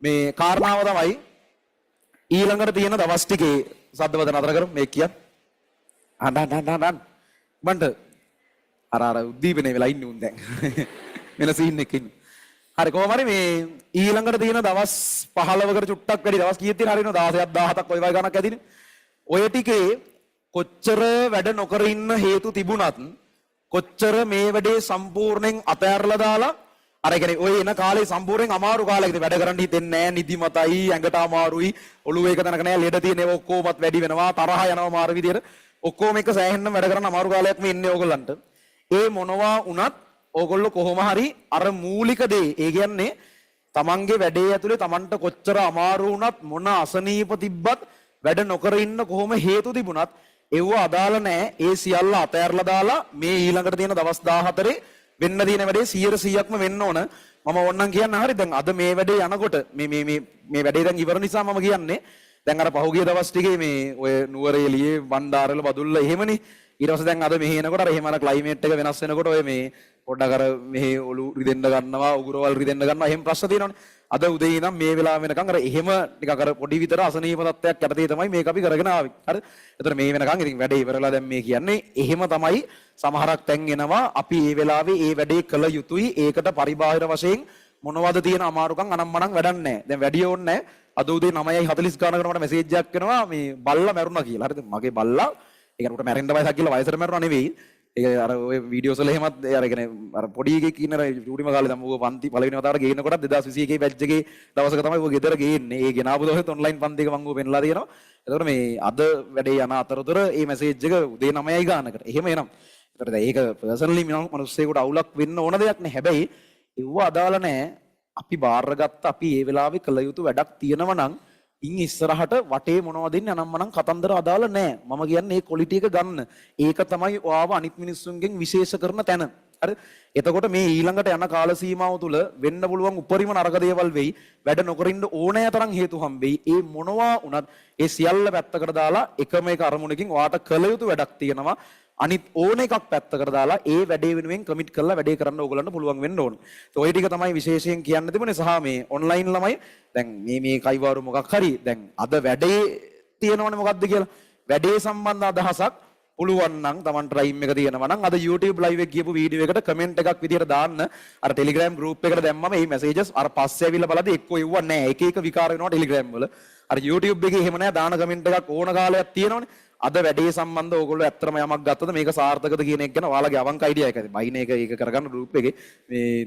මේ කාරණාව තමයි ඊළඟට තියෙන දවස් ටිකේ සද්දවද නතර කර මේ කියන්න. අඬ බන්ට අර උද්දීපනේ වෙලා ඉන්නේ උන් දැන්. වෙන සීන් එකක ඉන්නේ. හරි කොහොම හරි මේ ඊළඟට තියෙන දවස් 15කට චුට්ටක් වැඩි දවස් කීයක් තියෙන හරිනවද 16ක් 17ක් ඔය වගේ ගණක් ඇතිනේ. ඔය ටිකේ කොච්චර වැඩ නොකර ඉන්න හේතු තිබුණත් කොච්චර මේ වැඩේ සම්පූර්ණයෙන් අතහැරලා දාලා අර කියන්නේ ඔය එන කාලේ සම්පූර්ණයෙන් අමාරු කාලයකදී වැඩ කරන්න හිතෙන්නේ නැහැ නිදිමතයි ඇඟට අමාරුයි ඔළුව එක තැනක නැහැ ලෙඩ තියෙන ඒවා ඔක්කොමත් වැඩි වෙනවා තරහ යනවා මාරු විදියට ඔක්කොම එක සෑහෙන්න වැඩ කරන්න අමාරු කාලයක් මේ ඉන්නේ ඕගොල්ලන්ට ඒ මොනවා වුණත් ඕගොල්ලෝ කොහොම හරි අර මූලික දේ ඒ කියන්නේ තමන්ගේ වැඩේ ඇතුලේ තමන්ට කොච්චර අමාරු වුණත් මොන අසනීප තිබ්බත් වැඩ නොකර ඉන්න කොහොම හේතු තිබුණත් ඒව අදාළ නැහැ ඒ සියල්ල අතහැරලා දාලා මේ ඊළඟට තියෙන දවස් 14 වෙන්න දින වැඩේ 100%ක්ම වෙන්න ඕන මම ඕන්නම් කියන්න හරි දැන් අද මේ වැඩේ යනකොට මේ වැඩේ දැන් ඉවර නිසා මම කියන්නේ දැන් අර පහුගිය දවස් ටිකේ මේ ඔය නුවර එළියේ බණ්ඩාරවල බදුල්ල එහෙමනේ ඊට පස්සේ දැන් අද මෙහි එනකොට අර එහෙම අර ක්ලයිමේට් එක වෙනස් වෙනකොට ඔය මේ පොඩ්ඩක් අර මෙහි ඔලු රිදෙන්න ගන්නවා උගුරවල් රිදෙන්න ගන්නවා එහෙම ප්‍රශ්න තියෙනවනේ අද උදේ ඉඳන් මේ වෙලාව වෙනකන් අර එහෙම ටිකක් අර පොඩි විතර අසනීප තත්ත්වයක් යටතේ තමයි මේක අපි කරගෙන ආවේ හරිද ඒතර මේ වෙනකන් ඉතින් වැඩේ ඉවරලා දැන් මේ කියන්නේ එහෙම තමයි සමහරක් තැන් එනවා අපි මේ වෙලාවේ මේ වැඩේ කළ යුතුයි ඒකට පරිබාහිර වශයෙන් මොනවද තියෙන අමාරුකම් අනම්මනම් වැඩක් නැහැ දැන් වැඩි ඕනේ නැහැ අද උදේ 9:40 ගානකට මට මෙසේජ් එකක් එනවා මේ බල්ලා මැරුණා කියලා හරිද මගේ බල්ලා ඒ කියන්නේ උට මැරෙන්න වයසක් කියලා වයසට මැරුණා නෙවෙයි ඒක අර ඔය වීඩියෝස් වල එහෙමත් අර කියන්නේ අර පොඩි එකෙක් ඉන්න අර චූටිම කාලේ තමයි ඌ පන්ති පළවෙනි වතාවට ගේනකොටත් 2021 බැච් එකේ දවසක තමයි ඌ ගෙදර ගේන්නේ. ඒ ගෙනාපු දවසෙත් ඔන්ලයින් පන්ති එක මම ඌ පෙන්නලා තියෙනවා. එතකොට මේ අද වැඩේ යන අතරතුර මේ මැසේජ් එක උදේ 9යි ගානකට. එහෙම එනවා. එතකොට දැන් ඒක පර්සනලි මිනිස්සෙකුට අවුලක් වෙන්න ඕන දෙයක් නේ. හැබැයි ඒව අදාළ නැහැ. අපි බාරගත්ත අපි මේ වෙලාවේ කළ යුතු වැඩක් තියෙනවා නම් ඉන් ඉස්සරහට වටේ මොනවද දෙන්නේ අනම්මනම් කතන්දර අදාළ නැහැ. මම කියන්නේ මේ ක්වොලිටි එක ගන්න. ඒක තමයි ඔයාව අනිත් මිනිස්සුන්ගෙන් විශේෂ කරන තැන. හරි? එතකොට මේ ඊළඟට යන කාල සීමාව තුළ වෙන්න පුළුවන් උපරිම නරක දේවල් වෙයි. වැඩ නොකර ඉන්න ඕනෑ තරම් හේතු හම්බෙයි. ඒ මොනවා වුණත් ඒ සියල්ල පැත්තකට දාලා එකම එක අරමුණකින් ඔයාට කළ යුතු වැඩක් තියෙනවා. අනිත් ඕන එකක් පැත්තකට දාලා ඒ වැඩේ වෙනුවෙන් කමිට් කරලා වැඩේ කරන්න ඕගොල්ලන්ට පුළුවන් වෙන්න ඕන. ඒ ඔය ටික තමයි විශේෂයෙන් කියන්න තිබුණේ සහ මේ ඔන්ලයින් ළමයි දැන් මේ කයිවාරු මොකක් හරි දැන් අද වැඩේ තියෙනවනේ මොකද්ද කියලා. වැඩේ සම්බන්ධ අදහසක් පුළුවන් නම් Taman ට්‍රයිම් එක තියෙනවා නම් අද YouTube live එක කියපු වීඩියෝ එකට කමෙන්ට් එකක් විදියට දාන්න. අර Telegram group එකට දැම්මම මේ messages අර පස්සේ ඇවිල්ලා බලද්දි එක්කෝ එව්ව නැහැ. එක එක විකාර වෙනවා Telegram වල. අර YouTube එකේ එහෙම නැහැ දාන කමෙන්ට් එකක් ඕන කාලයක් තියෙනවනේ. අද වැඩේ සම්බන්ධ ඕගොල්ලෝ ඇත්තම යමක් ගත්තද මේක සාර්ථකද කියන එක ගැන ඔයාලගේ අවංක අයිඩියා එකයි. බයින එක ඒක කරගන්න group එකේ මේ